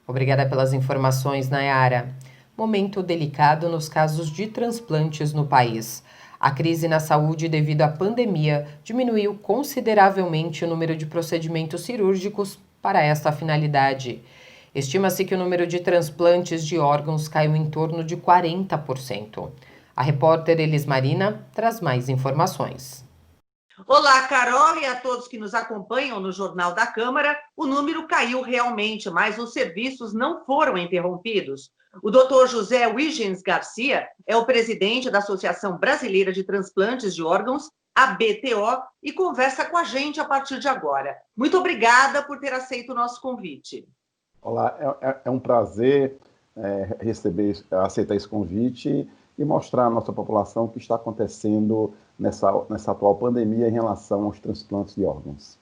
Obrigada pelas informações, Nayara. Momento delicado nos casos de transplantes no país. A crise na saúde devido à pandemia diminuiu consideravelmente o número de procedimentos cirúrgicos para esta finalidade. Estima-se que o número de transplantes de órgãos caiu em torno de 40%. A repórter Elis Marina traz mais informações. Olá, Carol, e a todos que nos acompanham no Jornal da Câmara. O número caiu realmente, mas os serviços não foram interrompidos. O doutor José Huygens Garcia é o presidente da Associação Brasileira de Transplantes de Órgãos, a BTO, e conversa com a gente a partir de agora. Muito obrigada por ter aceito o nosso convite. Olá, é um prazer aceitar esse convite e mostrar à nossa população o que está acontecendo nessa atual pandemia em relação aos transplantes de órgãos.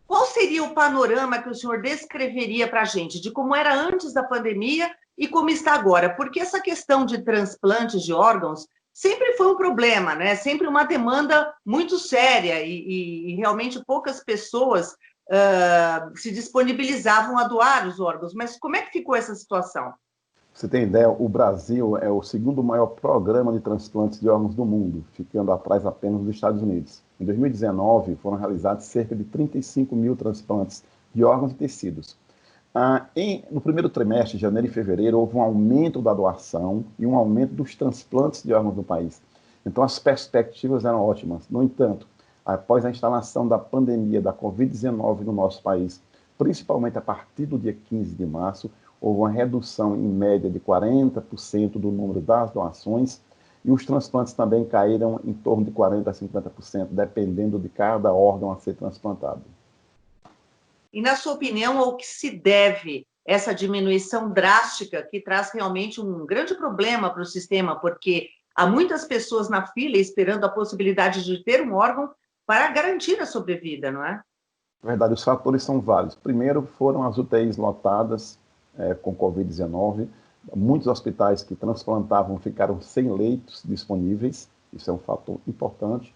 Qual seria o panorama que o senhor descreveria para a gente de como era antes da pandemia e como está agora? Porque essa questão de transplantes de órgãos sempre foi um problema, né? Sempre uma demanda muito séria e realmente poucas pessoas se disponibilizavam a doar os órgãos. Mas como é que ficou essa situação? Você tem ideia, o Brasil é o segundo maior programa de transplantes de órgãos do mundo, ficando atrás apenas dos Estados Unidos. Em 2019, foram realizados cerca de 35 mil transplantes de órgãos e tecidos. No primeiro trimestre, janeiro e fevereiro, houve um aumento da doação e um aumento dos transplantes de órgãos no país. Então, as perspectivas eram ótimas. No entanto, após a instalação da pandemia da Covid-19 no nosso país, principalmente a partir do dia 15 de março, houve uma redução em média de 40% do número das doações e os transplantes também caíram em torno de 40% a 50%, dependendo de cada órgão a ser transplantado. E, na sua opinião, ao que se deve essa diminuição drástica que traz realmente um grande problema para o sistema, porque há muitas pessoas na fila esperando a possibilidade de ter um órgão para garantir a sobrevida, não é? Na verdade, os fatores são vários. Primeiro, foram as UTIs lotadas com Covid-19. Muitos hospitais que transplantavam ficaram sem leitos disponíveis. Isso é um fator importante.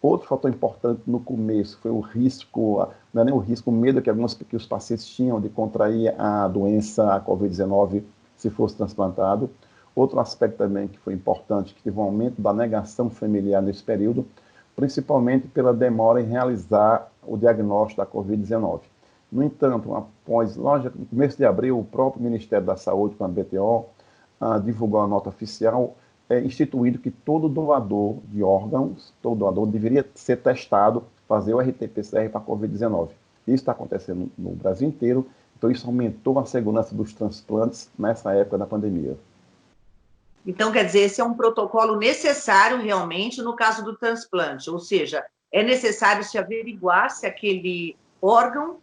Outro fator importante no começo foi o risco, não é nem o risco, o medo que os pacientes tinham de contrair a doença, a Covid-19, se fosse transplantado. Outro aspecto também que foi importante, que teve um aumento da negação familiar nesse período, principalmente pela demora em realizar o diagnóstico da Covid-19. No entanto, no começo de abril, o próprio Ministério da Saúde, com a BTO, divulgou a nota oficial instituindo que todo doador de órgãos, todo doador deveria ser testado, fazer o RT-PCR para a Covid-19. Isso está acontecendo no Brasil inteiro, então isso aumentou a segurança dos transplantes nessa época da pandemia. Então, quer dizer, esse é um protocolo necessário realmente no caso do transplante, ou seja, é necessário se averiguar se aquele órgão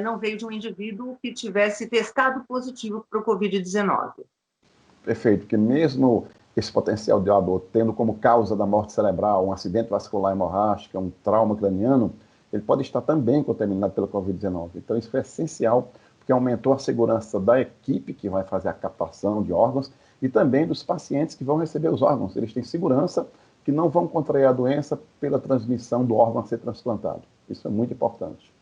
não veio de um indivíduo que tivesse testado positivo para o Covid-19. Perfeito, porque mesmo esse potencial doador tendo como causa da morte cerebral um acidente vascular hemorrágico, um trauma craniano, ele pode estar também contaminado pela Covid-19. Então isso foi essencial, porque aumentou a segurança da equipe que vai fazer a captação de órgãos e também dos pacientes que vão receber os órgãos. Eles têm segurança que não vão contrair a doença pela transmissão do órgão a ser transplantado. Isso é muito importante.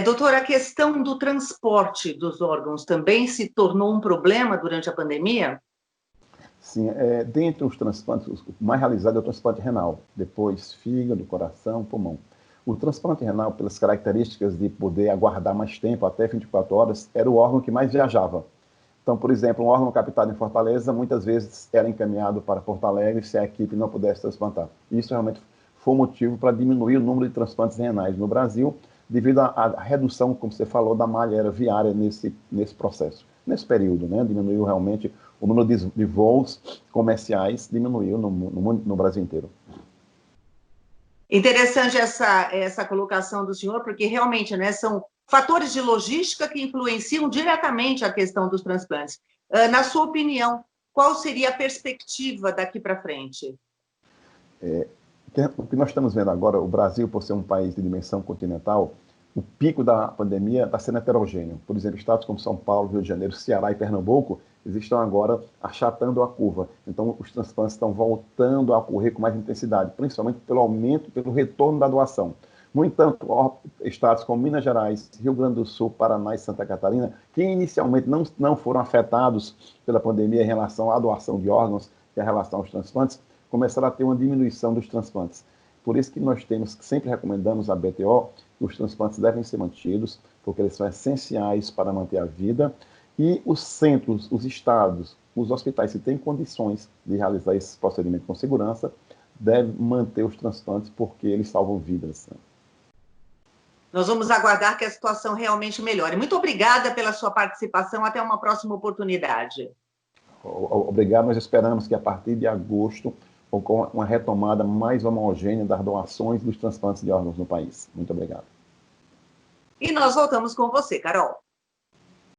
Doutora, a questão do transporte dos órgãos também se tornou um problema durante a pandemia? Sim, dentre os transplantes, o mais realizado é o transplante renal, depois fígado, coração, pulmão. O transplante renal, pelas características de poder aguardar mais tempo, até 24 horas, era o órgão que mais viajava. Então, por exemplo, um órgão captado em Fortaleza, muitas vezes era encaminhado para Porto Alegre se a equipe não pudesse transplantar. Isso realmente foi um motivo para diminuir o número de transplantes renais no Brasil, devido à redução, como você falou, da malha aeroviária nesse processo. Nesse período, né, diminuiu realmente o número de voos comerciais, diminuiu no Brasil inteiro. Interessante essa colocação do senhor, porque realmente, né, são fatores de logística que influenciam diretamente a questão dos transplantes. Na sua opinião, qual seria a perspectiva daqui para frente? O que nós estamos vendo agora, o Brasil, por ser um país de dimensão continental, o pico da pandemia está sendo heterogêneo. Por exemplo, estados como São Paulo, Rio de Janeiro, Ceará e Pernambuco, eles estão agora achatando a curva. Então, os transplantes estão voltando a ocorrer com mais intensidade, principalmente pelo aumento, pelo retorno da doação. No entanto, estados como Minas Gerais, Rio Grande do Sul, Paraná e Santa Catarina, que inicialmente não foram afetados pela pandemia em relação à doação de órgãos e em relação aos transplantes, começaram a ter uma diminuição dos transplantes. Por isso que nós sempre recomendamos à BTO que os transplantes devem ser mantidos, porque eles são essenciais para manter a vida, e os centros, os estados, os hospitais que têm condições de realizar esse procedimento com segurança, devem manter os transplantes porque eles salvam vidas. Nós vamos aguardar que a situação realmente melhore. Muito obrigada pela sua participação. Até uma próxima oportunidade. Obrigado. Nós esperamos que a partir de agosto ocorra uma retomada mais homogênea das doações dos transplantes de órgãos no país. Muito obrigado. E nós voltamos com você, Carol.